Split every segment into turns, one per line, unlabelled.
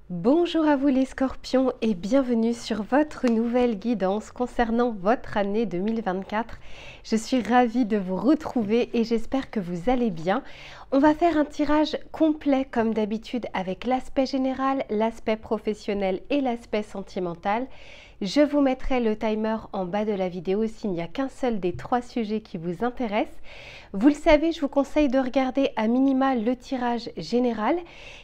Bonjour à vous les scorpions et bienvenue sur votre nouvelle guidance concernant votre année 2024. Je suis ravie de vous retrouver et j'espère que vous allez bien. On va faire un tirage complet comme d'habitude avec l'aspect général, l'aspect professionnel et l'aspect sentimental. Je vous mettrai le timer en bas de la vidéo s'il n'y a qu'un seul des trois sujets qui vous intéressent. Vous le savez, je vous conseille de regarder à minima le tirage général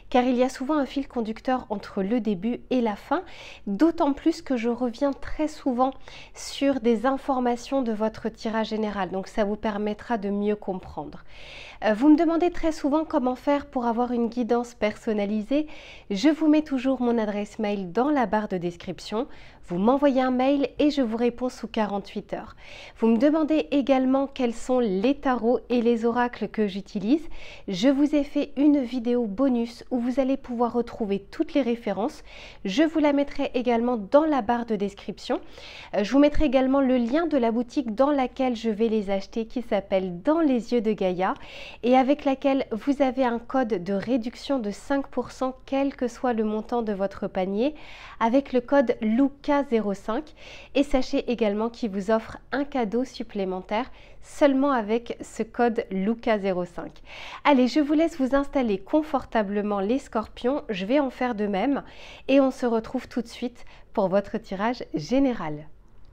car il y a souvent un fil conducteur entre le début et la fin, d'autant plus que je reviens très souvent sur des informations de votre tirage général, donc ça vous permettra de mieux comprendre. Vous me demandez très souvent comment faire pour avoir une guidance personnalisée. Je vous mets toujours mon adresse mail dans la barre de description. Vous m'envoyez un mail et je vous réponds sous 48 heures. Vous me demandez également quels sont les tarots et les oracles que j'utilise. Je vous ai fait une vidéo bonus où vous allez pouvoir retrouver toutes les références. Je vous la mettrai également dans la barre de description. Je vous mettrai également le lien de la boutique dans laquelle je vais les acheter qui s'appelle Dans les yeux de Gaïa et avec laquelle vous avez un code de réduction de 5% quel que soit le montant de votre panier avec le code LUCA05 et sachez également qu'il vous offre un cadeau supplémentaire seulement avec ce code LUCA05. Allez, je vous laisse vous installer confortablement les scorpions, je vais en faire de même et on se retrouve tout de suite pour votre tirage général.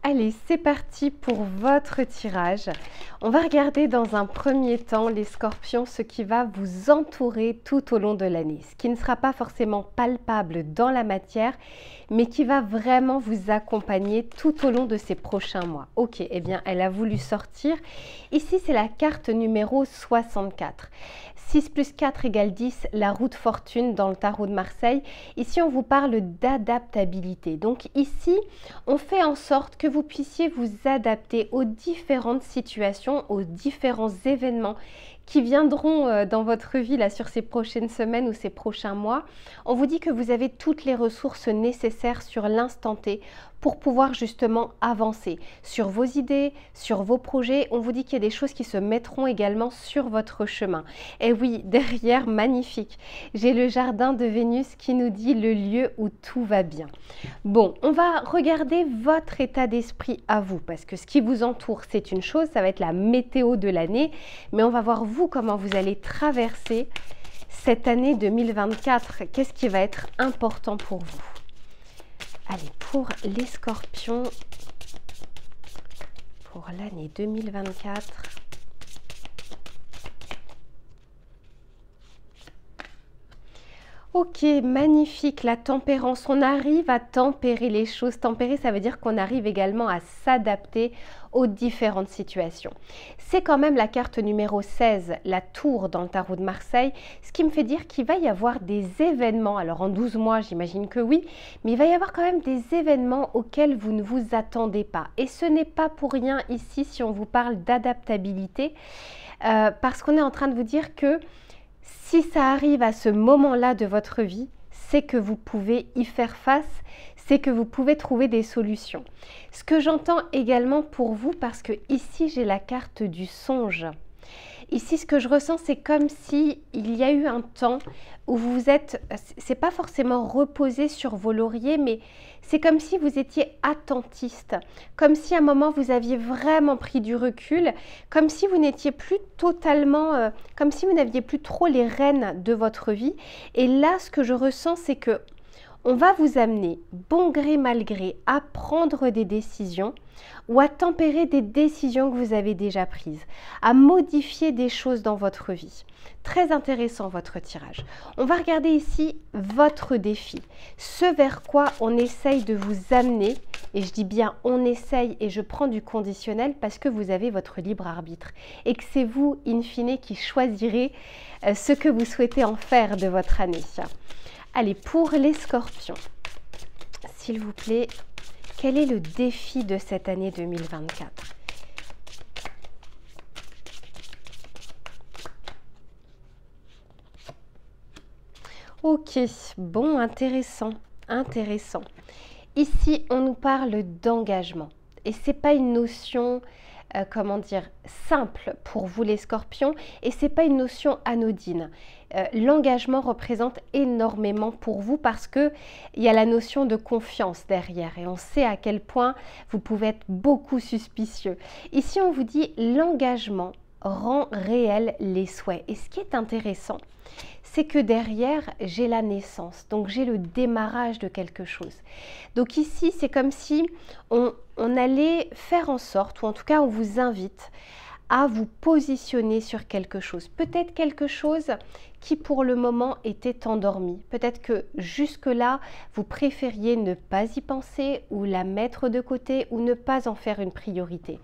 Allez, c'est parti pour votre tirage. On va regarder dans un premier temps, les scorpions, ce qui va vous entourer tout au long de l'année. Ce qui ne sera pas forcément palpable dans la matière, mais qui va vraiment vous accompagner tout au long de ces prochains mois. Ok, eh bien, elle a voulu sortir. Ici, c'est la carte numéro 64. 6 plus 4 égale 10, la roue de fortune dans le tarot de Marseille. Ici, on vous parle d'adaptabilité. Donc ici, on fait en sorte que vous puissiez vous adapter aux différentes situations, aux différents événements qui viendront dans votre vie là sur ces prochaines semaines ou ces prochains mois. On vous dit que vous avez toutes les ressources nécessaires sur l'instant T pour pouvoir justement avancer sur vos idées, sur vos projets. On vous dit qu'il y a des choses qui se mettront également sur votre chemin. Et oui, derrière, magnifique, j'ai le jardin de Vénus qui nous dit le lieu où tout va bien. Bon, on va regarder votre état d'esprit à vous, parce que ce qui vous entoure, c'est une chose, ça va être la météo de l'année, mais on va voir vous comment vous allez traverser cette année 2024. Qu'est-ce qui va être important pour vous? Allez, pour les scorpions, pour l'année 2024, ok, magnifique, la tempérance. On arrive à tempérer les choses. Tempérer, ça veut dire qu'on arrive également à s'adapter aux différentes situations. C'est quand même la carte numéro 16, la tour dans le tarot de Marseille, ce qui me fait dire qu'il va y avoir des événements. Alors en 12 mois, j'imagine que oui, mais il va y avoir quand même des événements auxquels vous ne vous attendez pas. Et ce n'est pas pour rien ici si on vous parle d'adaptabilité, parce qu'on est en train de vous dire que si ça arrive à ce moment-là de votre vie, c'est que vous pouvez y faire face, c'est que vous pouvez trouver des solutions. Ce que j'entends également pour vous, parce que ici j'ai la carte du songe. Ici, ce que je ressens, c'est comme si il y a eu un temps où vous vous êtes, c'est pas forcément reposé sur vos lauriers, mais c'est comme si vous étiez attentiste, comme si à un moment vous aviez vraiment pris du recul, comme si vous n'étiez plus totalement, comme si vous n'aviez plus trop les rênes de votre vie. Et là, ce que je ressens, c'est que on va vous amener, bon gré mal gré, à prendre des décisions ou à tempérer des décisions que vous avez déjà prises, à modifier des choses dans votre vie. Très intéressant votre tirage. On va regarder ici votre défi, ce vers quoi on essaye de vous amener, et je dis bien on essaye et je prends du conditionnel parce que vous avez votre libre arbitre et que c'est vous, in fine, qui choisirez ce que vous souhaitez en faire de votre année. Allez, pour les scorpions, s'il vous plaît, quel est le défi de cette année 2024? Ok, bon, intéressant, intéressant. Ici, on nous parle d'engagement. Et ce n'est pas une notion comment dire, simple pour vous les scorpions et ce n'est pas une notion anodine. L'engagement représente énormément pour vous parce qu'il y a la notion de confiance derrière et on sait à quel point vous pouvez être beaucoup suspicieux. Ici, on vous dit l'engagement rend réel les souhaits. Et ce qui est intéressant, c'est que derrière, j'ai la naissance, donc j'ai le démarrage de quelque chose. Donc ici, c'est comme si on allait faire en sorte, ou en tout cas on vous invite à vous positionner sur quelque chose. Peut-être quelque chose qui pour le moment était endormi. Peut-être que jusque-là, vous préfériez ne pas y penser ou la mettre de côté ou ne pas en faire une priorité.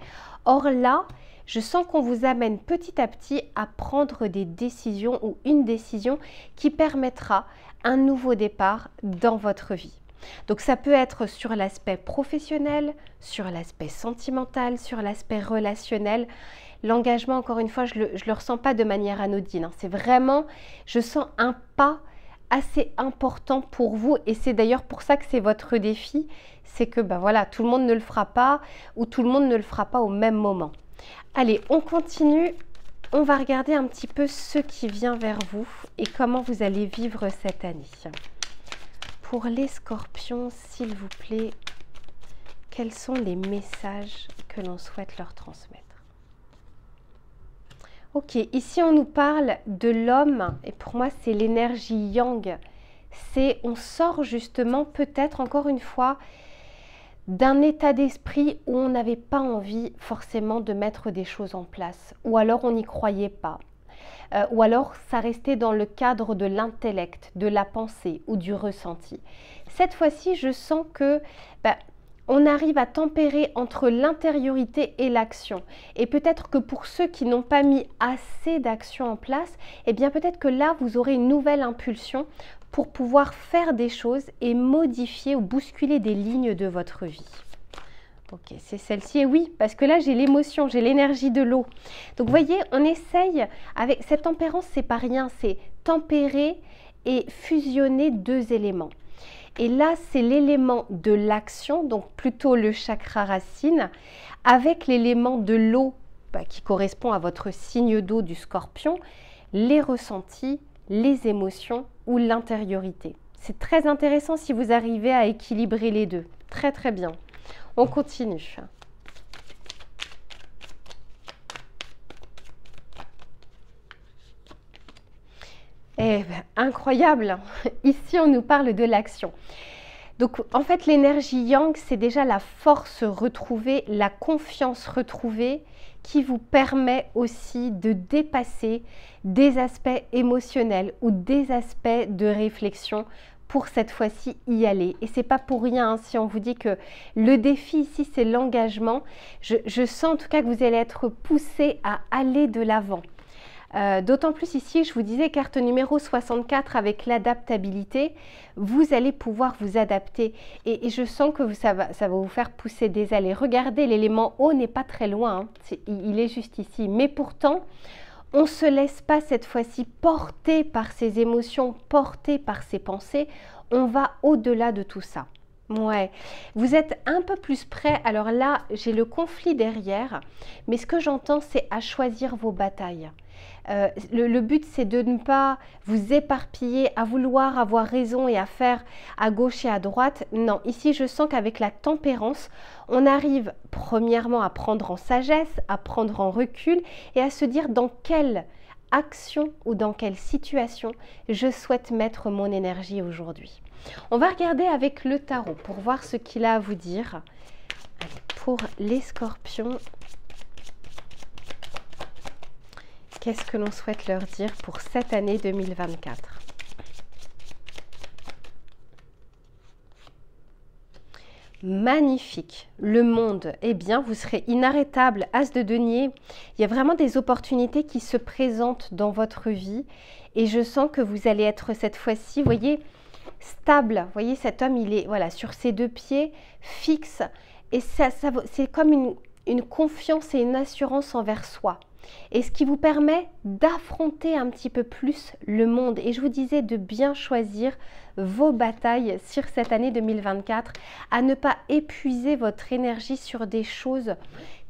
Or là, je sens qu'on vous amène petit à petit à prendre des décisions ou une décision qui permettra un nouveau départ dans votre vie. Donc ça peut être sur l'aspect professionnel, sur l'aspect sentimental, sur l'aspect relationnel. L'engagement, encore une fois, je le ressens pas de manière anodine, hein. C'est vraiment, je sens un pas assez important pour vous et c'est d'ailleurs pour ça que c'est votre défi, c'est que ben voilà, tout le monde ne le fera pas ou tout le monde ne le fera pas au même moment. Allez, on continue. On va regarder un petit peu ce qui vient vers vous et comment vous allez vivre cette année. Pour les scorpions, s'il vous plaît, quels sont les messages que l'on souhaite leur transmettre? Ok, ici on nous parle de l'homme et pour moi c'est l'énergie yang. On sort justement peut-être encore une fois d'un état d'esprit où on n'avait pas envie forcément de mettre des choses en place ou alors on n'y croyait pas. Ou alors ça restait dans le cadre de l'intellect, de la pensée ou du ressenti. Cette fois-ci, je sens que on arrive à tempérer entre l'intériorité et l'action. Et peut-être que pour ceux qui n'ont pas mis assez d'action en place, eh bien peut-être que là, vous aurez une nouvelle impulsion pour pouvoir faire des choses et modifier ou bousculer des lignes de votre vie. Ok, c'est celle-ci. Et oui, parce que là, j'ai l'émotion, j'ai l'énergie de l'eau. Donc, vous voyez, on essaye, avec cette tempérance, c'est pas rien, c'est tempérer et fusionner deux éléments. Et là, c'est l'élément de l'action, donc plutôt le chakra racine, avec l'élément de l'eau qui correspond à votre signe d'eau du scorpion, les ressentis, les émotions ou l'intériorité. C'est très intéressant si vous arrivez à équilibrer les deux. Très, très bien. On continue. Eh ben, incroyable. Ici, on nous parle de l'action. Donc, en fait, l'énergie yang, c'est déjà la force retrouvée, la confiance retrouvée qui vous permet aussi de dépasser des aspects émotionnels ou des aspects de réflexion pour cette fois-ci y aller. Et c'est pas pour rien hein, si on vous dit que le défi ici, c'est l'engagement. Je sens en tout cas que vous allez être poussé à aller de l'avant. D'autant plus ici, je vous disais, carte numéro 64 avec l'adaptabilité, vous allez pouvoir vous adapter et je sens que ça va vous faire pousser des ailes. Regardez, l'élément eau n'est pas très loin, hein, il est juste ici, mais pourtant, on ne se laisse pas cette fois-ci porter par ses émotions, porter par ses pensées, on va au-delà de tout ça. Ouais, vous êtes un peu plus prêt. Alors là, j'ai le conflit derrière, mais ce que j'entends, c'est à choisir vos batailles. Le but, c'est de ne pas vous éparpiller, à vouloir avoir raison et à faire à gauche et à droite. Non, ici, je sens qu'avec la tempérance, on arrive premièrement à prendre en sagesse, à prendre en recul et à se dire dans quelle action ou dans quelle situation je souhaite mettre mon énergie aujourd'hui. On va regarder avec le tarot pour voir ce qu'il a à vous dire. Allez, pour les scorpions, qu'est-ce que l'on souhaite leur dire pour cette année 2024? Magnifique, le monde, eh bien vous serez inarrêtable, as de denier, il y a vraiment des opportunités qui se présentent dans votre vie et je sens que vous allez être cette fois-ci, vous voyez, stable, vous voyez cet homme il est voilà, sur ses deux pieds, fixe et c'est comme une confiance et une assurance envers soi. Et ce qui vous permet d'affronter un petit peu plus le monde. Et je vous disais de bien choisir vos batailles sur cette année 2024, à ne pas épuiser votre énergie sur des choses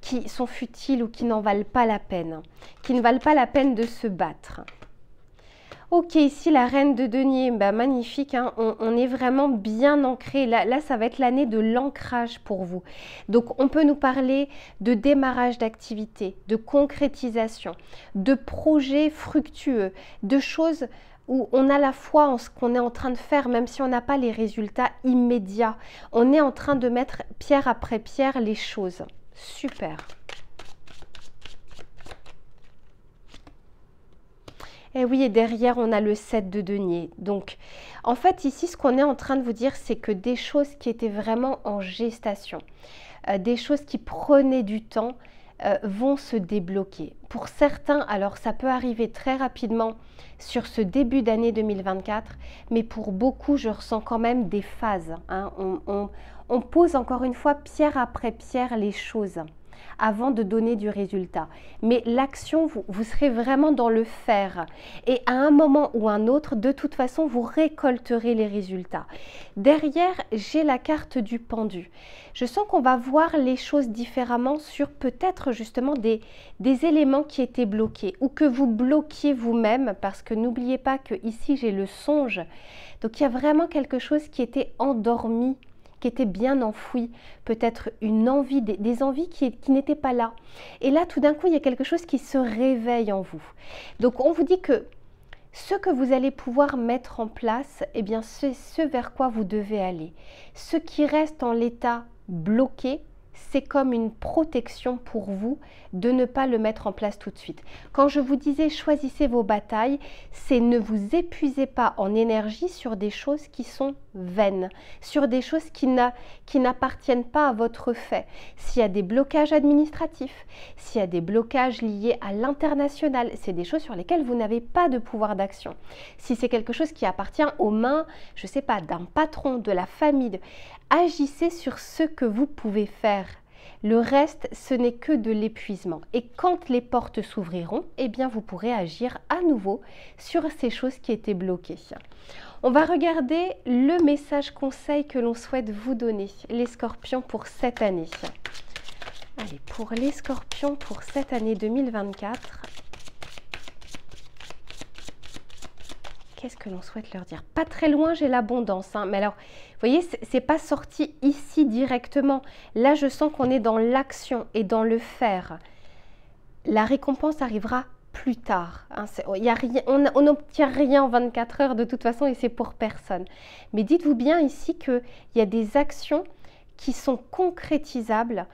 qui sont futiles ou qui n'en valent pas la peine, qui ne valent pas la peine de se battre. Ok, ici la reine de denier, bah, magnifique, hein, on est vraiment bien ancré. Là, ça va être l'année de l'ancrage pour vous. Donc, on peut nous parler de démarrage d'activité, de concrétisation, de projets fructueux, de choses où on a la foi en ce qu'on est en train de faire, même si on n'a pas les résultats immédiats. On est en train de mettre pierre après pierre les choses. Super. Et oui, et derrière, on a le 7 de denier. Donc, en fait, ici, ce qu'on est en train de vous dire, c'est que des choses qui étaient vraiment en gestation, des choses qui prenaient du temps, vont se débloquer. Pour certains, alors ça peut arriver très rapidement sur ce début d'année 2024, mais pour beaucoup, je ressens quand même des phases. Hein. On pose encore une fois pierre après pierre les choses avant de donner du résultat. Mais l'action, vous serez vraiment dans le faire. Et à un moment ou un autre, de toute façon, vous récolterez les résultats. Derrière, j'ai la carte du pendu. Je sens qu'on va voir les choses différemment sur peut-être justement des éléments qui étaient bloqués ou que vous bloquiez vous-même, parce que n'oubliez pas que ici j'ai le songe. Donc il y a vraiment quelque chose qui était endormi, qui était bien enfoui, peut-être une envie, des envies qui n'étaient pas là. Et là, tout d'un coup, il y a quelque chose qui se réveille en vous. Donc, on vous dit que ce que vous allez pouvoir mettre en place, eh bien, c'est ce vers quoi vous devez aller. Ce qui reste en l'état bloqué, c'est comme une protection pour vous de ne pas le mettre en place tout de suite. Quand je vous disais choisissez vos batailles, c'est ne vous épuisez pas en énergie sur des choses qui sont vaines, sur des choses qui n'appartiennent pas à votre fait. S'il y a des blocages administratifs, s'il y a des blocages liés à l'international, c'est des choses sur lesquelles vous n'avez pas de pouvoir d'action. Si c'est quelque chose qui appartient aux mains, je ne sais pas, d'un patron, de la famille, agissez sur ce que vous pouvez faire. Le reste, ce n'est que de l'épuisement. Et quand les portes s'ouvriront, eh bien, vous pourrez agir à nouveau sur ces choses qui étaient bloquées. On va regarder le message conseil que l'on souhaite vous donner, les scorpions, pour cette année. Allez, pour les scorpions, pour cette année 2024, qu'est-ce que l'on souhaite leur dire? Pas très loin, j'ai l'abondance. Hein. Mais alors, vous voyez, c'est pas sorti ici directement. Là, je sens qu'on est dans l'action et dans le faire. La récompense arrivera plus tard. Hein. On n'obtient rien en 24 heures de toute façon et c'est pour personne. Mais dites-vous bien ici qu'il y a des actions qui sont concrétisables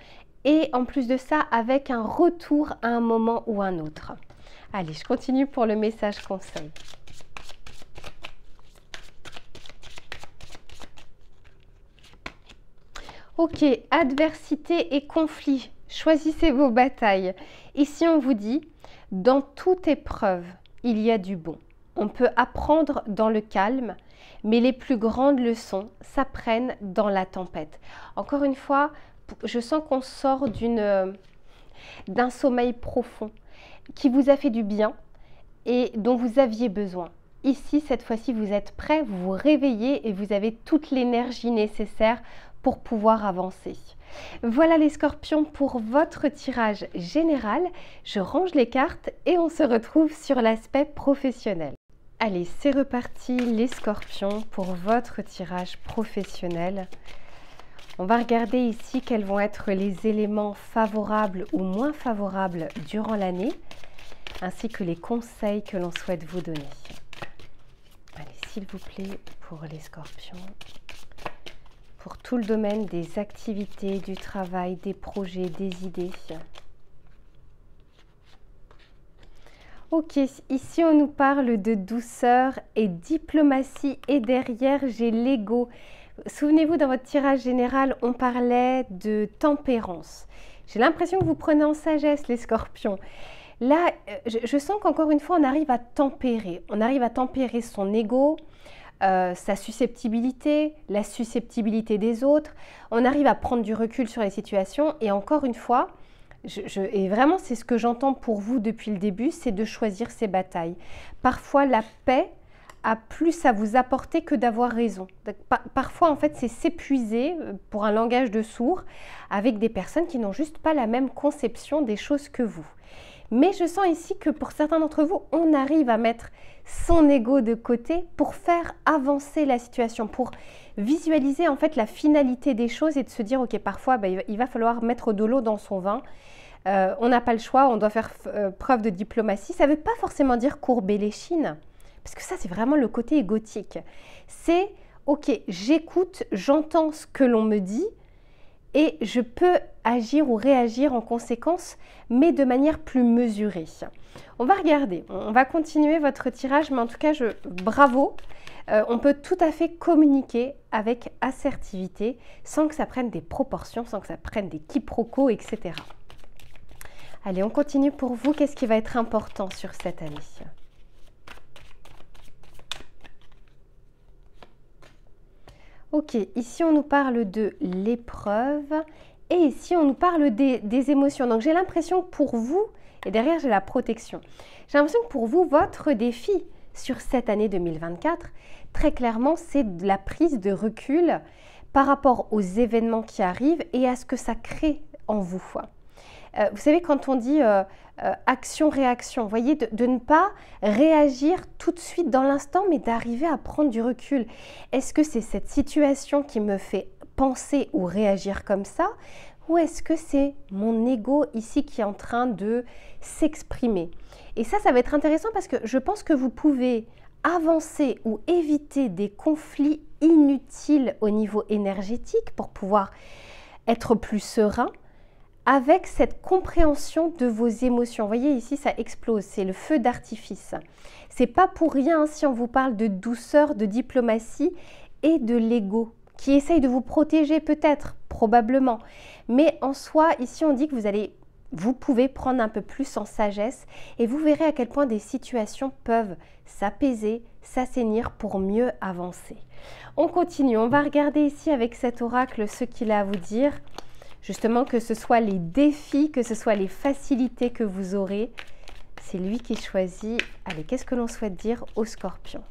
et en plus de ça, avec un retour à un moment ou un autre. Allez, je continue pour le message conseil. Ok, adversité et conflit, choisissez vos batailles. Ici, on vous dit, dans toute épreuve, il y a du bon. On peut apprendre dans le calme, mais les plus grandes leçons s'apprennent dans la tempête. Encore une fois, je sens qu'on sort d'un sommeil profond qui vous a fait du bien et dont vous aviez besoin. Ici, cette fois-ci, vous êtes prêts, vous vous réveillez et vous avez toute l'énergie nécessaire pour pouvoir avancer. Voilà les scorpions pour votre tirage général. Je range les cartes et on se retrouve sur l'aspect professionnel. Allez, c'est reparti les scorpions pour votre tirage professionnel. On va regarder ici quels vont être les éléments favorables ou moins favorables durant l'année, ainsi que les conseils que l'on souhaite vous donner. Allez, s'il vous plaît, pour les scorpions, pour tout le domaine des activités, du travail, des projets, des idées. Ok, ici on nous parle de douceur et diplomatie et derrière j'ai l'ego. Souvenez-vous, dans votre tirage général, on parlait de tempérance. J'ai l'impression que vous prenez en sagesse les scorpions. Là, je sens qu'encore une fois, on arrive à tempérer. On arrive à tempérer son ego, sa susceptibilité, la susceptibilité des autres. On arrive à prendre du recul sur les situations et encore une fois, et vraiment c'est ce que j'entends pour vous depuis le début, c'est de choisir ses batailles. Parfois la paix a plus à vous apporter que d'avoir raison. Parfois, en fait, c'est s'épuiser pour un langage de sourd avec des personnes qui n'ont juste pas la même conception des choses que vous. Mais je sens ici que pour certains d'entre vous, on arrive à mettre son ego de côté pour faire avancer la situation, pour visualiser en fait la finalité des choses et de se dire, ok, parfois, il va falloir mettre de l'eau dans son vin. On n'a pas le choix, on doit faire preuve de diplomatie. Ça ne veut pas forcément dire courber l'échine, parce que ça, c'est vraiment le côté égotique. C'est, ok, j'écoute, j'entends ce que l'on me dit, et je peux agir ou réagir en conséquence, mais de manière plus mesurée. On va regarder, on va continuer votre tirage, mais en tout cas, bravo. On peut tout à fait communiquer avec assertivité, sans que ça prenne des proportions, sans que ça prenne des quiproquos, etc. Allez, on continue pour vous. Qu'est-ce qui va être important sur cette année ? Ok, ici on nous parle de l'épreuve et ici on nous parle des émotions. Donc j'ai l'impression que pour vous, et derrière j'ai la protection, j'ai l'impression que pour vous, votre défi sur cette année 2024, très clairement, c'est de la prise de recul par rapport aux événements qui arrivent et à ce que ça crée en vous. Vous savez, quand on dit action-réaction, vous voyez, de ne pas réagir tout de suite dans l'instant, mais d'arriver à prendre du recul. Est-ce que c'est cette situation qui me fait penser ou réagir comme ça, ou est-ce que c'est mon ego ici qui est en train de s'exprimer? Et ça va être intéressant parce que je pense que vous pouvez avancer ou éviter des conflits inutiles au niveau énergétique pour pouvoir être plus serein, avec cette compréhension de vos émotions. Vous voyez ici, ça explose, c'est le feu d'artifice. C'est pas pour rien si on vous parle de douceur, de diplomatie et de l'ego, qui essaye de vous protéger peut-être, probablement. Mais en soi, ici on dit que vous pouvez prendre un peu plus en sagesse et vous verrez à quel point des situations peuvent s'apaiser, s'assainir pour mieux avancer. On continue, on va regarder ici avec cet oracle ce qu'il a à vous dire. Justement, que ce soit les défis, que ce soit les facilités que vous aurez, c'est lui qui choisit. Allez, qu'est-ce que l'on souhaite dire au Scorpion?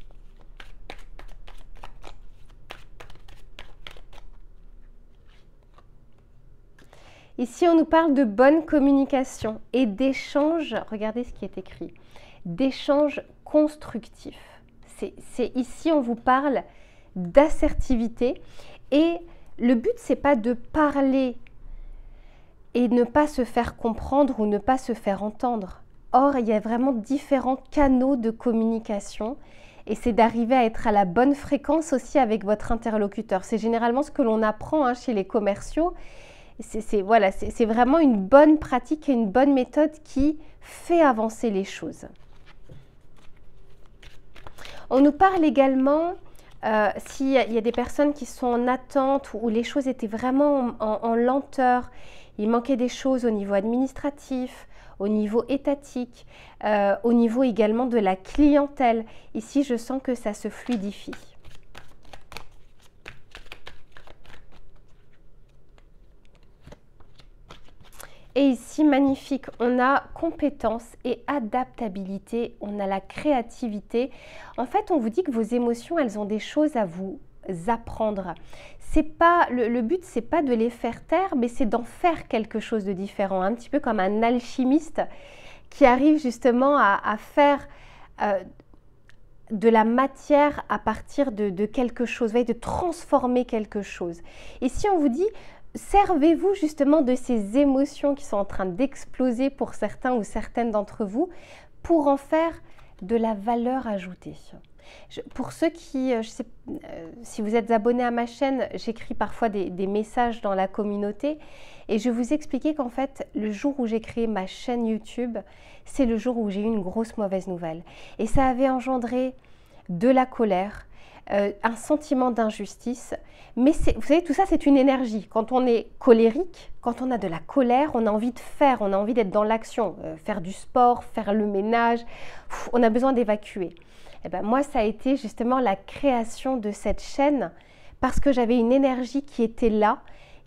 Ici, on nous parle de bonne communication et d'échanges. Regardez ce qui est écrit. D'échanges constructifs. Ici, on vous parle d'assertivité. Et le but, c'est pas de parler et ne pas se faire comprendre ou ne pas se faire entendre. Or, il y a vraiment différents canaux de communication et c'est d'arriver à être à la bonne fréquence aussi avec votre interlocuteur. C'est généralement ce que l'on apprend chez les commerciaux. C'est vraiment une bonne pratique et une bonne méthode qui fait avancer les choses. On nous parle également, s'il y a des personnes qui sont en attente où les choses étaient vraiment en lenteur, il manquait des choses au niveau administratif, au niveau étatique, au niveau également de la clientèle. Ici, je sens que ça se fluidifie. Et ici, magnifique, on a compétence et adaptabilité, on a la créativité. En fait, on vous dit que vos émotions, elles ont des choses à vous apprendre. C'est pas, le but, c'est pas de les faire taire, mais c'est d'en faire quelque chose de différent. Un petit peu comme un alchimiste qui arrive justement à faire de la matière à partir de quelque chose, de transformer quelque chose. Ici, on vous dit, servez-vous justement de ces émotions qui sont en train d'exploser pour certains ou certaines d'entre vous pour en faire de la valeur ajoutée. Pour ceux qui, si vous êtes abonnés à ma chaîne, j'écris parfois des messages dans la communauté et je vous expliquais qu'en fait, le jour où j'ai créé ma chaîne YouTube, c'est le jour où j'ai eu une grosse mauvaise nouvelle. Et ça avait engendré de la colère, un sentiment d'injustice. Mais vous savez, tout ça, c'est une énergie. Quand on est colérique, quand on a de la colère, on a envie de faire, on a envie d'être dans l'action, faire du sport, faire le ménage, on a besoin d'évacuer. Et ben moi, ça a été justement la création de cette chaîne parce que j'avais une énergie qui était là.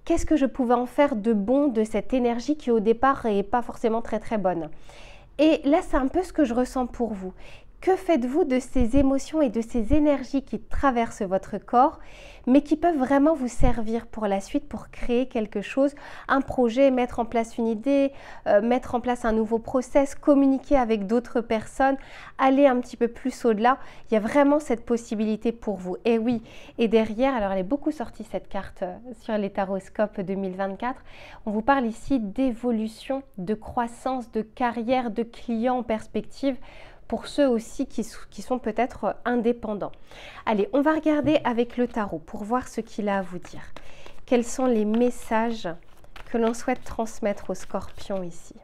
Qu'est-ce que je pouvais en faire de bon de cette énergie qui au départ n'est pas forcément très très bonne? Et là, c'est un peu ce que je ressens pour vous. Que faites-vous de ces émotions et de ces énergies qui traversent votre corps, mais qui peuvent vraiment vous servir pour la suite, pour créer quelque chose, un projet, mettre en place une idée, mettre en place un nouveau process, communiquer avec d'autres personnes, aller un petit peu plus au-delà. Il y a vraiment cette possibilité pour vous. Et oui, et derrière, alors elle est beaucoup sortie cette carte sur les taroscopes 2024, on vous parle ici d'évolution, de croissance, de carrière, de clients en perspective, pour ceux aussi qui sont peut-être indépendants. Allez, on va regarder avec le tarot pour voir ce qu'il a à vous dire. Quels sont les messages que l'on souhaite transmettre aux scorpions ici?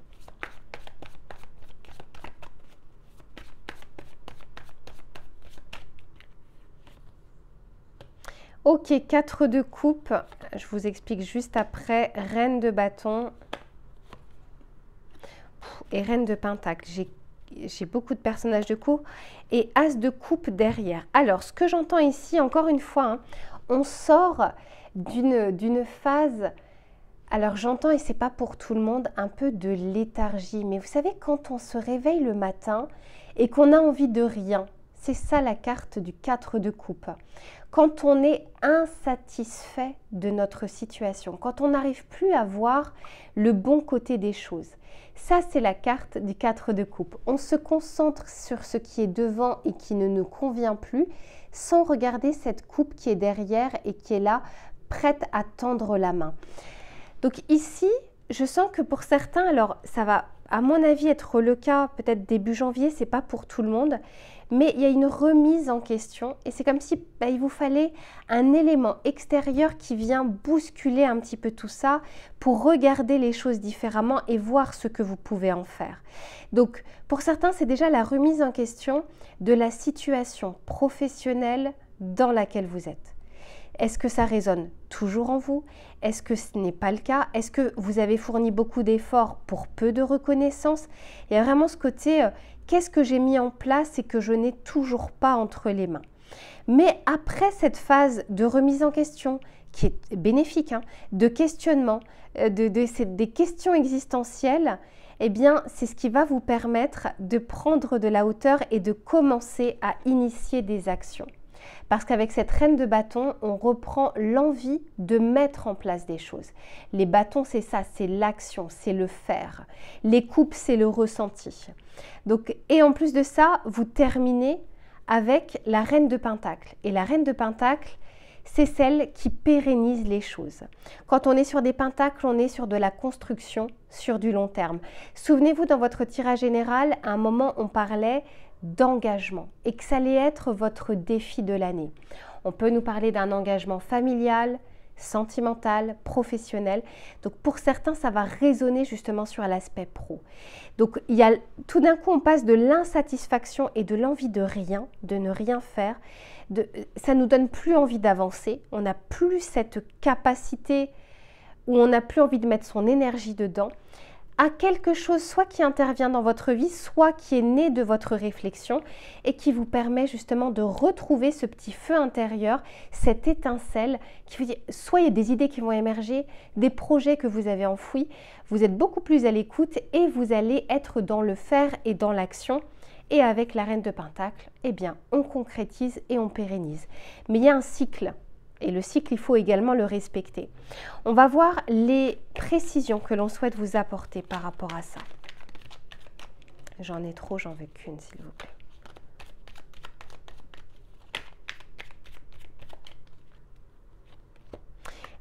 Ok, 4 de coupe, je vous explique juste après. Reine de bâton et reine de pentacle. J'ai beaucoup de personnages de coupe et as de coupe derrière. Alors, ce que j'entends ici, encore une fois, hein, on sort d'une phase, alors j'entends, et c'est pas pour tout le monde, un peu de léthargie. Mais vous savez, quand on se réveille le matin et qu'on a envie de rien, c'est ça la carte du 4 de coupe. Quand on est insatisfait de notre situation, quand on n'arrive plus à voir le bon côté des choses. Ça, c'est la carte du 4 de coupe. On se concentre sur ce qui est devant et qui ne nous convient plus, sans regarder cette coupe qui est derrière et qui est là, prête à tendre la main. Donc ici, je sens que pour certains, alors ça va à mon avis être le cas peut-être début janvier, c'est pas pour tout le monde, mais il y a une remise en question et c'est comme si il vous fallait un élément extérieur qui vient bousculer un petit peu tout ça pour regarder les choses différemment et voir ce que vous pouvez en faire. Donc pour certains, c'est déjà la remise en question de la situation professionnelle dans laquelle vous êtes. Est-ce que ça résonne toujours en vous? Est-ce que ce n'est pas le cas? Est-ce que vous avez fourni beaucoup d'efforts pour peu de reconnaissance? Il y a vraiment ce côté, qu'est-ce que j'ai mis en place et que je n'ai toujours pas entre les mains? Mais après cette phase de remise en question, qui est bénéfique, hein, de questionnement, des questions existentielles, eh bien, c'est ce qui va vous permettre de prendre de la hauteur et de commencer à initier des actions. Parce qu'avec cette reine de bâton, on reprend l'envie de mettre en place des choses. Les bâtons, c'est ça, c'est l'action, c'est le faire. Les coupes, c'est le ressenti. Donc, et en plus de ça, vous terminez avec la reine de pentacle. Et la reine de pentacle, c'est celle qui pérennise les choses. Quand on est sur des pentacles, on est sur de la construction sur du long terme. Souvenez-vous, dans votre tirage général, à un moment, on parlait d'engagement et que ça allait être votre défi de l'année. On peut nous parler d'un engagement familial, sentimental, professionnel. Donc pour certains, ça va résonner justement sur l'aspect pro. Donc il y a, tout d'un coup, on passe de l'insatisfaction et de l'envie de rien, de ne rien faire. Ça nous donne plus envie d'avancer. On n'a plus cette capacité où on n'a plus envie de mettre son énergie dedans, à quelque chose soit qui intervient dans votre vie, soit qui est né de votre réflexion et qui vous permet justement de retrouver ce petit feu intérieur, cette étincelle qui vous dit, soit il y a des idées qui vont émerger, des projets que vous avez enfouis, vous êtes beaucoup plus à l'écoute et vous allez être dans le faire et dans l'action. Et avec la reine de pentacle, eh bien, on concrétise et on pérennise. Mais il y a un cycle. Et le cycle, il faut également le respecter. On va voir les précisions que l'on souhaite vous apporter par rapport à ça. J'en ai trop, j'en veux qu'une, s'il vous plaît.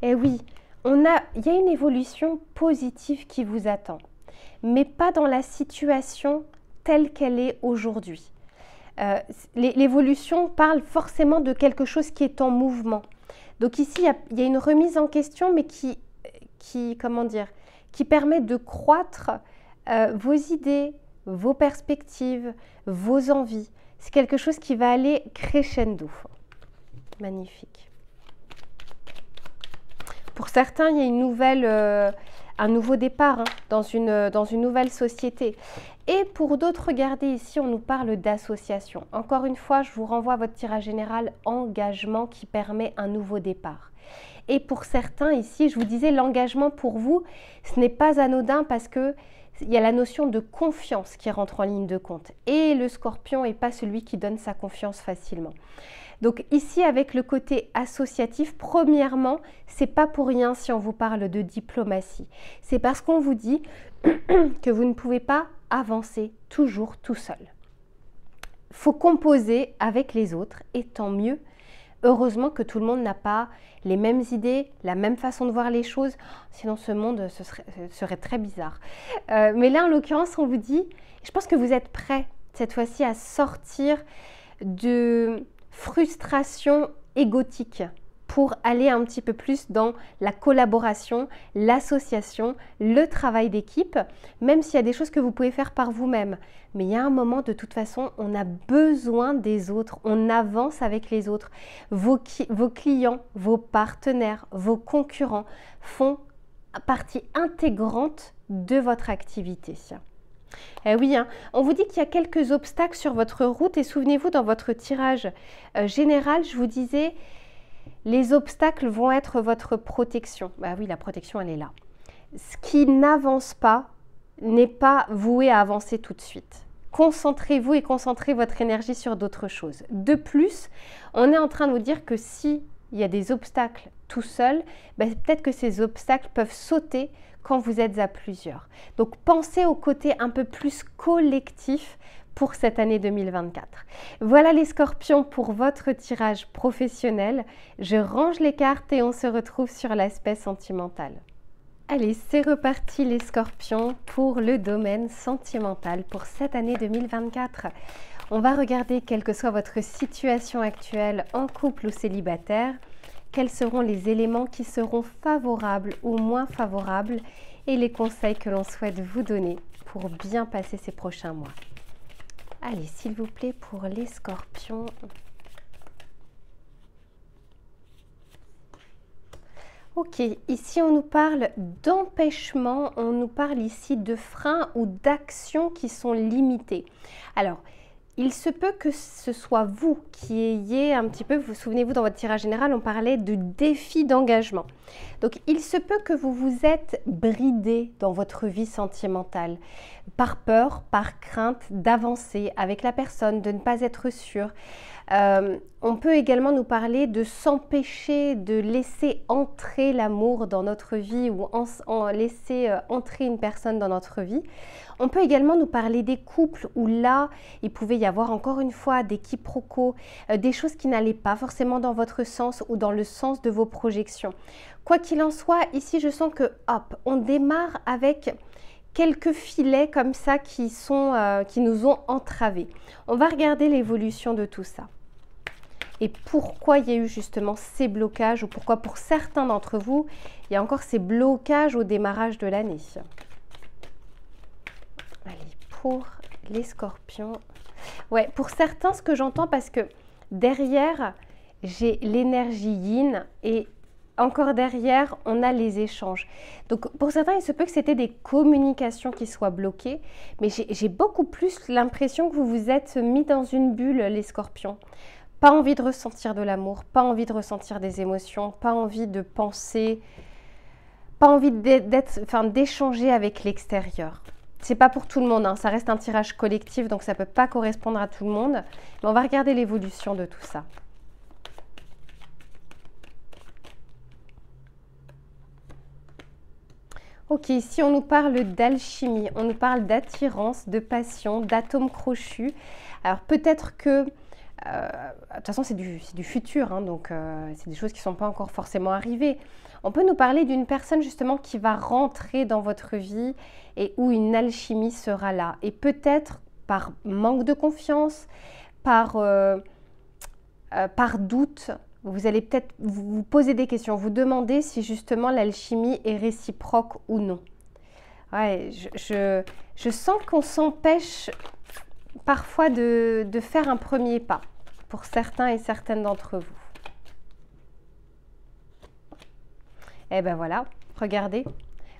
Et oui, il y a une évolution positive qui vous attend, mais pas dans la situation telle qu'elle est aujourd'hui. L'évolution parle forcément de quelque chose qui est en mouvement. Donc ici, il y a une remise en question, mais qui permet de croître vos idées, vos perspectives, vos envies. C'est quelque chose qui va aller crescendo. Magnifique. Pour certains, il y a un nouveau départ, hein, dans une nouvelle société. Et pour d'autres, regardez ici, on nous parle d'association. Encore une fois, je vous renvoie à votre tirage général engagement qui permet un nouveau départ. Et pour certains ici, je vous disais, l'engagement pour vous, ce n'est pas anodin parce que il y a la notion de confiance qui rentre en ligne de compte. Et le Scorpion n'est pas celui qui donne sa confiance facilement. Donc ici, avec le côté associatif, premièrement, c'est pas pour rien si on vous parle de diplomatie. C'est parce qu'on vous dit que vous ne pouvez pas avancer toujours tout seul. Il faut composer avec les autres et tant mieux. Heureusement que tout le monde n'a pas les mêmes idées, la même façon de voir les choses, sinon ce monde serait très bizarre. Mais là, en l'occurrence, on vous dit, je pense que vous êtes prêts cette fois-ci à sortir de frustration égotique pour aller un petit peu plus dans la collaboration, l'association, le travail d'équipe, même s'il y a des choses que vous pouvez faire par vous-même. Mais il y a un moment, de toute façon, on a besoin des autres, on avance avec les autres. Vos clients, vos partenaires, vos concurrents font partie intégrante de votre activité. Eh oui, hein. On vous dit qu'il y a quelques obstacles sur votre route et souvenez-vous, dans votre tirage général, je vous disais, les obstacles vont être votre protection. Bah oui, la protection, elle est là. Ce qui n'avance pas n'est pas voué à avancer tout de suite. Concentrez-vous et concentrez votre énergie sur d'autres choses. De plus, on est en train de vous dire que si il y a des obstacles tout seul, bah, peut-être que ces obstacles peuvent sauter quand vous êtes à plusieurs. Donc pensez au côté un peu plus collectif pour cette année 2024. Voilà les Scorpions pour votre tirage professionnel. Je range les cartes et on se retrouve sur l'aspect sentimental. Allez, c'est reparti les Scorpions pour le domaine sentimental pour cette année 2024. On va regarder quelle que soit votre situation actuelle en couple ou célibataire, quels seront les éléments qui seront favorables ou moins favorables et les conseils que l'on souhaite vous donner pour bien passer ces prochains mois. Allez, s'il vous plaît, pour les Scorpions. Ok, ici on nous parle d'empêchement, on nous parle ici de freins ou d'actions qui sont limitées. Alors, il se peut que ce soit vous qui ayez un petit peu, vous souvenez-vous dans votre tirage général, on parlait de défi d'engagement. Donc il se peut que vous vous êtes bridé dans votre vie sentimentale par peur, par crainte d'avancer avec la personne, de ne pas être sûr. On peut également nous parler de s'empêcher de laisser entrer l'amour dans notre vie ou laisser entrer une personne dans notre vie. On peut également nous parler des couples où là, il pouvait y avoir encore une fois des quiproquos, des choses qui n'allaient pas forcément dans votre sens ou dans le sens de vos projections. Quoi qu'il en soit, ici je sens que hop, on démarre avec quelques filets comme ça qui nous ont entravés. On va regarder l'évolution de tout ça. Et pourquoi il y a eu justement ces blocages ou pourquoi pour certains d'entre vous, il y a encore ces blocages au démarrage de l'année. Allez, pour les Scorpions. Ouais, pour certains, ce que j'entends, parce que derrière, j'ai l'énergie yin et encore derrière, on a les échanges. Donc pour certains, il se peut que c'était des communications qui soient bloquées, mais j'ai beaucoup plus l'impression que vous vous êtes mis dans une bulle, les Scorpions. Pas envie de ressentir de l'amour, pas envie de ressentir des émotions, pas envie de penser, pas envie d'échanger avec l'extérieur. C'est pas pour tout le monde, hein. Ça reste un tirage collectif, donc ça peut pas correspondre à tout le monde. Mais on va regarder l'évolution de tout ça. Ok, ici on nous parle d'alchimie, on nous parle d'attirance, de passion, d'atomes crochus. Alors peut-être que de toute façon, c'est du futur, hein, donc c'est des choses qui ne sont pas encore forcément arrivées. On peut nous parler d'une personne justement qui va rentrer dans votre vie et où une alchimie sera là. Et peut-être par manque de confiance, par doute, vous allez peut-être vous poser des questions, vous demander si justement l'alchimie est réciproque ou non. Ouais, je sens qu'on s'empêche parfois de faire un premier pas pour certains et certaines d'entre vous. Et ben voilà, regardez,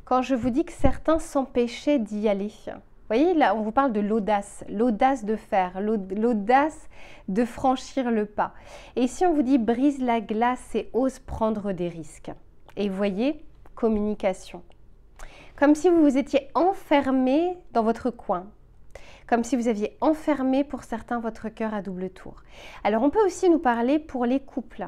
quand je vous dis que certains s'empêchaient d'y aller, vous voyez là on vous parle de l'audace de faire, l'audace de franchir le pas. Et ici on vous dit brise la glace et ose prendre des risques. Et vous voyez, communication. comme si vous vous étiez enfermé dans votre coin. Comme si vous aviez enfermé pour certains votre cœur à double tour. Alors on peut aussi nous parler pour les couples,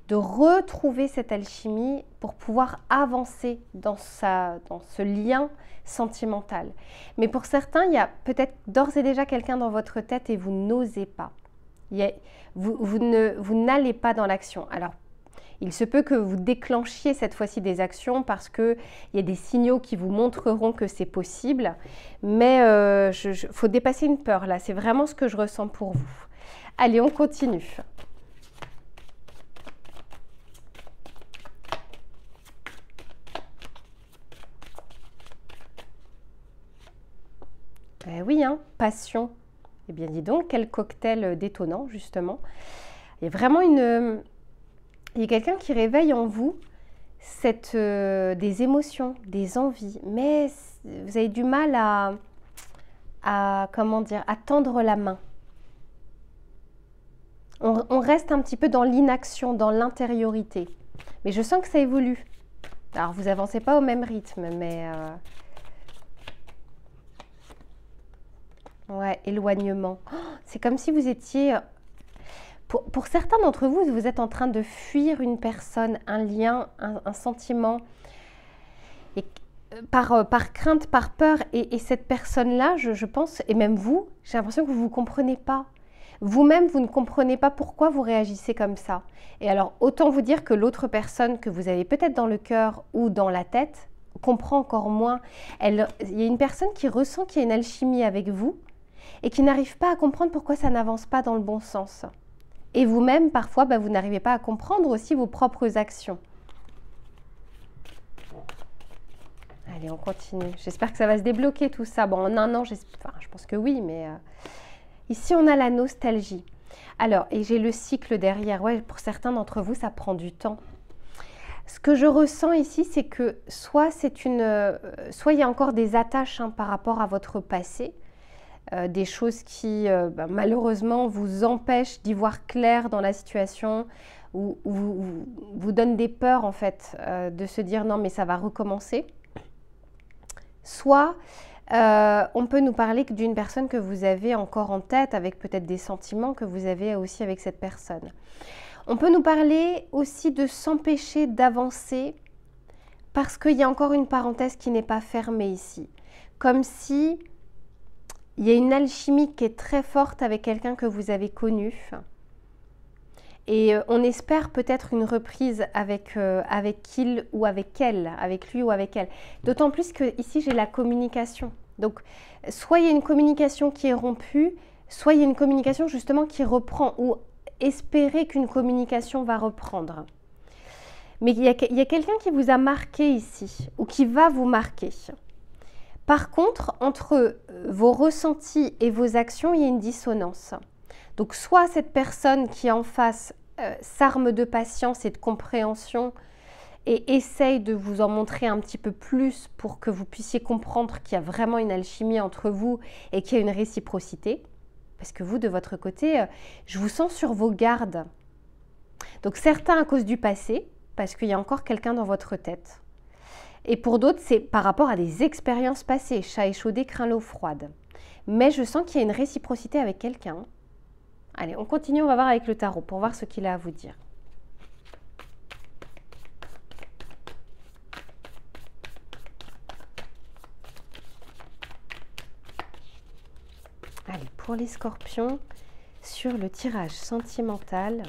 de retrouver cette alchimie pour pouvoir avancer dans ce lien sentimental. Mais pour certains, il y a peut-être d'ores et déjà quelqu'un dans votre tête et vous n'osez pas. Vous n'allez pas dans l'action. Alors, il se peut que vous déclenchiez cette fois-ci des actions parce qu'il y a des signaux qui vous montreront que c'est possible. Mais faut dépasser une peur là, c'est vraiment ce que je ressens pour vous. Allez, on continue. Oui, hein, passion. Eh bien, dis donc, quel cocktail détonnant, justement. Il y a vraiment il y a quelqu'un qui réveille en vous des émotions, des envies, mais vous avez du mal comment dire, à tendre la main. On reste un petit peu dans l'inaction, dans l'intériorité. Mais je sens que ça évolue. Alors, vous avancez pas au même rythme, mais... Ouais, éloignement. Oh, c'est comme si vous étiez... Pour certains d'entre vous, vous êtes en train de fuir une personne, un lien, un sentiment. Et par crainte, par peur. Et cette personne-là, je pense, et même vous, j'ai l'impression que vous ne vous comprenez pas. Vous-même, vous ne comprenez pas pourquoi vous réagissez comme ça. Et alors, autant vous dire que l'autre personne que vous avez peut-être dans le cœur ou dans la tête comprend encore moins. Il y a une personne qui ressent qu'il y a une alchimie avec vous et qui n'arrive pas à comprendre pourquoi ça n'avance pas dans le bon sens. Et vous-même, parfois, vous n'arrivez pas à comprendre aussi vos propres actions. Allez, on continue. J'espère que ça va se débloquer tout ça. Bon, en un an, je pense que oui, mais ici, on a la nostalgie. Alors, et j'ai le cycle derrière. Ouais, pour certains d'entre vous, ça prend du temps. Ce que je ressens ici, c'est que soit il y a encore des attaches par rapport à votre passé, des choses qui malheureusement vous empêchent d'y voir clair dans la situation ou vous donnent des peurs en fait de se dire non mais ça va recommencer. Soit on peut nous parler d'une personne que vous avez encore en tête avec peut-être des sentiments que vous avez aussi avec cette personne. On peut nous parler aussi de s'empêcher d'avancer parce qu'il y a encore une parenthèse qui n'est pas fermée ici. Comme si il y a une alchimie qui est très forte avec quelqu'un que vous avez connu. Et on espère peut-être une reprise avec il ou avec elle, avec lui ou avec elle. D'autant plus que ici j'ai la communication. Donc soit il y a une communication qui est rompue, soit il y a une communication justement qui reprend ou espérer qu'une communication va reprendre. Mais il y a quelqu'un qui vous a marqué ici ou qui va vous marquer. Par contre, entre vos ressentis et vos actions, il y a une dissonance. Donc, soit cette personne qui est en face s'arme de patience et de compréhension et essaye de vous en montrer un petit peu plus pour que vous puissiez comprendre qu'il y a vraiment une alchimie entre vous et qu'il y a une réciprocité. Parce que vous, de votre côté, je vous sens sur vos gardes. Donc, certains à cause du passé, parce qu'il y a encore quelqu'un dans votre tête. Et pour d'autres, c'est par rapport à des expériences passées. Chat échaudé craint l'eau froide. Mais je sens qu'il y a une réciprocité avec quelqu'un. Allez, on continue, on va voir avec le tarot pour voir ce qu'il a à vous dire. Allez, pour les scorpions, sur le tirage sentimental.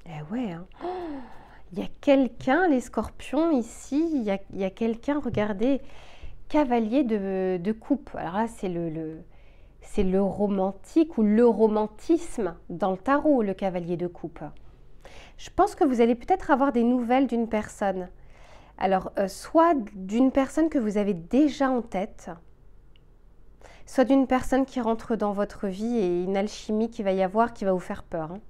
Eh ouais, hein. Oh, il y a quelqu'un, les scorpions, ici, il y a quelqu'un, regardez, cavalier de coupe. Alors là, c'est le romantique ou le romantisme dans le tarot, le cavalier de coupe. Je pense que vous allez peut-être avoir des nouvelles d'une personne. Alors, soit d'une personne que vous avez déjà en tête, soit d'une personne qui rentre dans votre vie et une alchimie qu'il va y avoir qui va vous faire peur. Hein.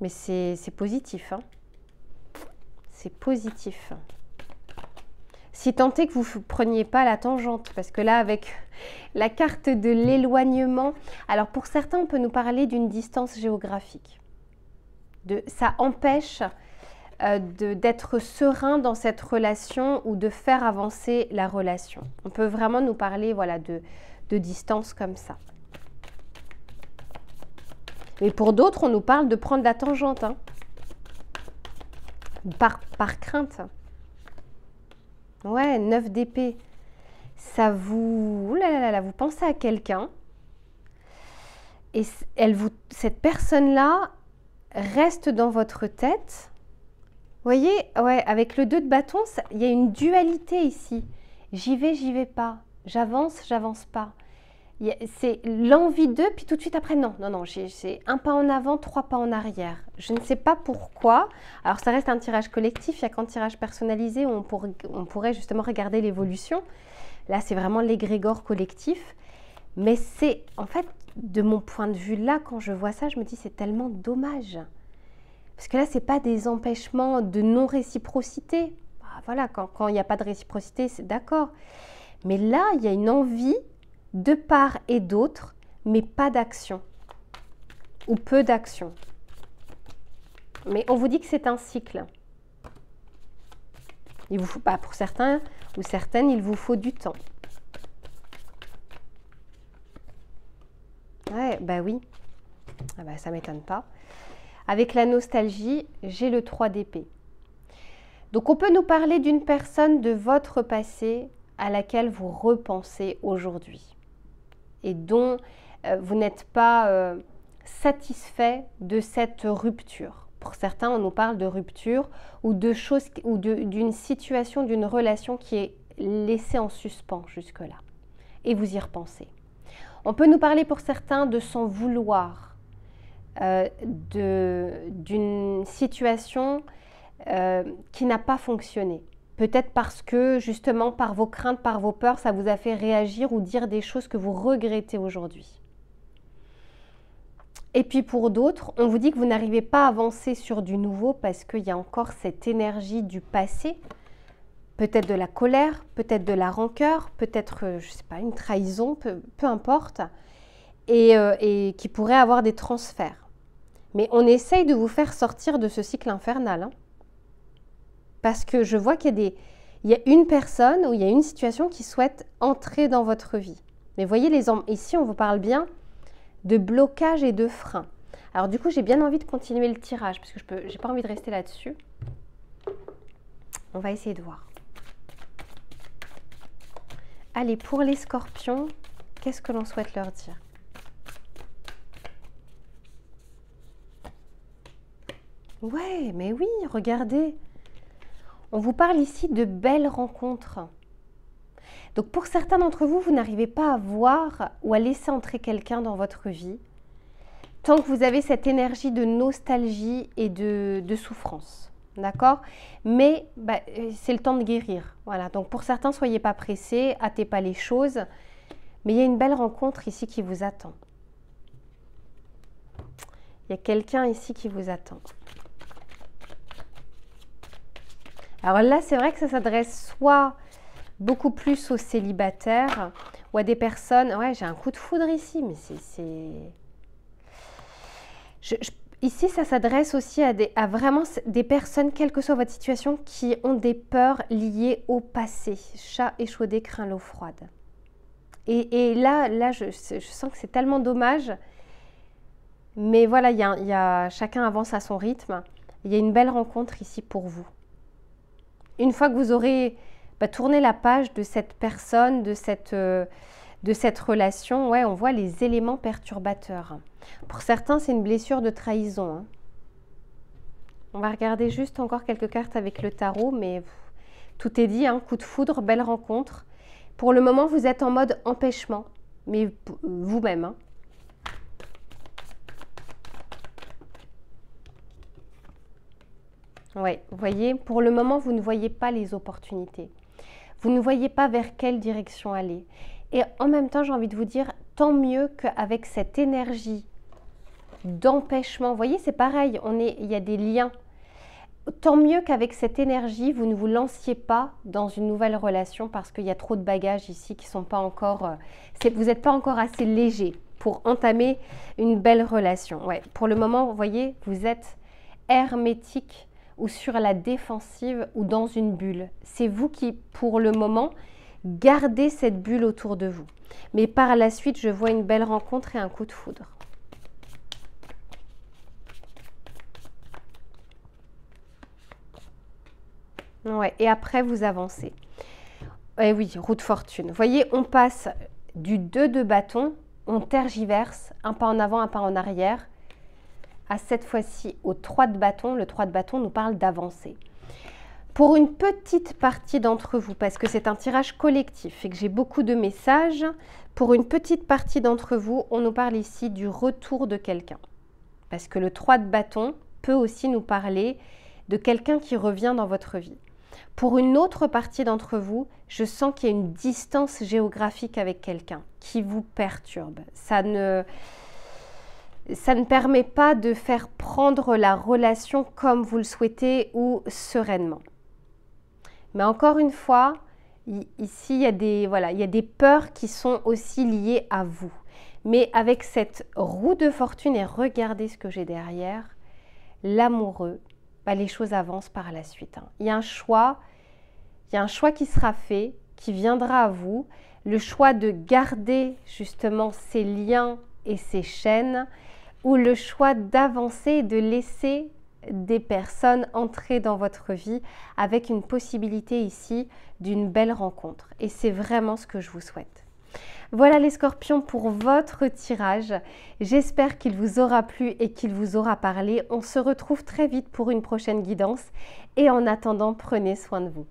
Mais c'est positif. Hein. C'est positif. Si tant est que vous ne preniez pas la tangente, parce que là, avec la carte de l'éloignement, alors pour certains, on peut nous parler d'une distance géographique. Ça empêche d'être serein dans cette relation ou de faire avancer la relation. On peut vraiment nous parler voilà, de distance comme ça. Mais pour d'autres, on nous parle de prendre la tangente, hein, par crainte. Ouais, 9 d'épée. Ça vous... Ouh là là là, vous pensez à quelqu'un et cette personne-là reste dans votre tête. Vous voyez, ouais, avec le 2 de bâton, il y a une dualité ici. J'y vais pas. J'avance, j'avance pas. C'est l'envie d'eux, puis tout de suite après, non, c'est un pas en avant, 3 pas en arrière. Je ne sais pas pourquoi. Alors, ça reste un tirage collectif, il n'y a qu'en tirage personnalisé où on pourrait justement regarder l'évolution. Là, c'est vraiment l'égrégore collectif. Mais c'est, en fait, de mon point de vue là, quand je vois ça, je me dis c'est tellement dommage. Parce que là, ce n'est pas des empêchements de non-réciprocité. Voilà, quand il n'y a pas de réciprocité, c'est d'accord. Mais là, il y a une envie de part et d'autre, mais pas d'action. Ou peu d'action. Mais on vous dit que c'est un cycle. Il vous faut, pour certains ou certaines, il vous faut du temps. Ouais, bah oui. Ah bah, ça ne m'étonne pas. Avec la nostalgie, j'ai le 3 d'épée. Donc on peut nous parler d'une personne de votre passé à laquelle vous repensez aujourd'hui et dont vous n'êtes pas satisfait de cette rupture. Pour certains, on nous parle de rupture ou de choses ou d'une situation, d'une relation qui est laissée en suspens jusque-là. Et vous y repensez. On peut nous parler pour certains de s'en vouloir, d'une situation qui n'a pas fonctionné. Peut-être parce que justement par vos craintes, par vos peurs, ça vous a fait réagir ou dire des choses que vous regrettez aujourd'hui. Et puis pour d'autres, on vous dit que vous n'arrivez pas à avancer sur du nouveau parce qu'il y a encore cette énergie du passé, peut-être de la colère, peut-être de la rancœur, peut-être, je ne sais pas, une trahison, peu importe, et qui pourrait avoir des transferts. Mais on essaye de vous faire sortir de ce cycle infernal, hein. Parce que je vois qu'il y a une personne ou il y a une situation qui souhaite entrer dans votre vie. Mais voyez, ici, on vous parle bien de blocage et de frein. Alors du coup, j'ai bien envie de continuer le tirage parce que j'ai pas envie de rester là-dessus. On va essayer de voir. Allez, pour les scorpions, qu'est-ce que l'on souhaite leur dire? Ouais, mais oui, regardez. On vous parle ici de belles rencontres. Donc pour certains d'entre vous, vous n'arrivez pas à voir ou à laisser entrer quelqu'un dans votre vie tant que vous avez cette énergie de nostalgie et de souffrance. D'accord? Mais c'est le temps de guérir. Voilà. Donc pour certains, soyez pas pressés, hâtez pas les choses. Mais il y a une belle rencontre ici qui vous attend. Il y a quelqu'un ici qui vous attend. Alors là, c'est vrai que ça s'adresse soit beaucoup plus aux célibataires ou à des personnes... Ouais, j'ai un coup de foudre ici, mais ici, ça s'adresse aussi à vraiment des personnes, quelle que soit votre situation, qui ont des peurs liées au passé. Chat échaudé craint l'eau froide. Et là je sens que c'est tellement dommage. Mais voilà, chacun avance à son rythme. Il y a une belle rencontre ici pour vous. Une fois que vous aurez tourné la page de cette personne, de cette relation, ouais, on voit les éléments perturbateurs. Pour certains, c'est une blessure de trahison, hein. On va regarder juste encore quelques cartes avec le tarot, mais tout est dit, hein, coup de foudre, belle rencontre. Pour le moment, vous êtes en mode empêchement, mais vous-même, hein. Oui, vous voyez, pour le moment, vous ne voyez pas les opportunités. Vous ne voyez pas vers quelle direction aller. Et en même temps, j'ai envie de vous dire, tant mieux qu'avec cette énergie d'empêchement, vous voyez, c'est pareil, il y a des liens. Tant mieux qu'avec cette énergie, vous ne vous lanciez pas dans une nouvelle relation parce qu'il y a trop de bagages ici qui ne sont pas encore... vous n'êtes pas encore assez léger pour entamer une belle relation. Ouais, pour le moment, vous voyez, vous êtes hermétique ou sur la défensive ou dans une bulle. C'est vous qui, pour le moment, gardez cette bulle autour de vous. Mais par la suite, je vois une belle rencontre et un coup de foudre. Ouais, et après, vous avancez. Et oui, roue de fortune. Vous voyez, on passe du 2 de bâton, on tergiverse, un pas en avant, un pas en arrière, à cette fois-ci au 3 de bâton. Le 3 de bâton nous parle d'avancer. Pour une petite partie d'entre vous, parce que c'est un tirage collectif et que j'ai beaucoup de messages, pour une petite partie d'entre vous, on nous parle ici du retour de quelqu'un. Parce que le 3 de bâton peut aussi nous parler de quelqu'un qui revient dans votre vie. Pour une autre partie d'entre vous, je sens qu'il y a une distance géographique avec quelqu'un qui vous perturbe. Ça ne permet pas de faire prendre la relation comme vous le souhaitez ou sereinement. Mais encore une fois, ici, il y a des peurs qui sont aussi liées à vous. Mais avec cette roue de fortune, et regardez ce que j'ai derrière, l'amoureux, les choses avancent par la suite. Il y a un choix qui sera fait, qui viendra à vous. Le choix de garder justement ces liens et ces chaînes, ou le choix d'avancer et de laisser des personnes entrer dans votre vie avec une possibilité ici d'une belle rencontre. Et c'est vraiment ce que je vous souhaite. Voilà les scorpions pour votre tirage. J'espère qu'il vous aura plu et qu'il vous aura parlé. On se retrouve très vite pour une prochaine guidance. Et en attendant, prenez soin de vous.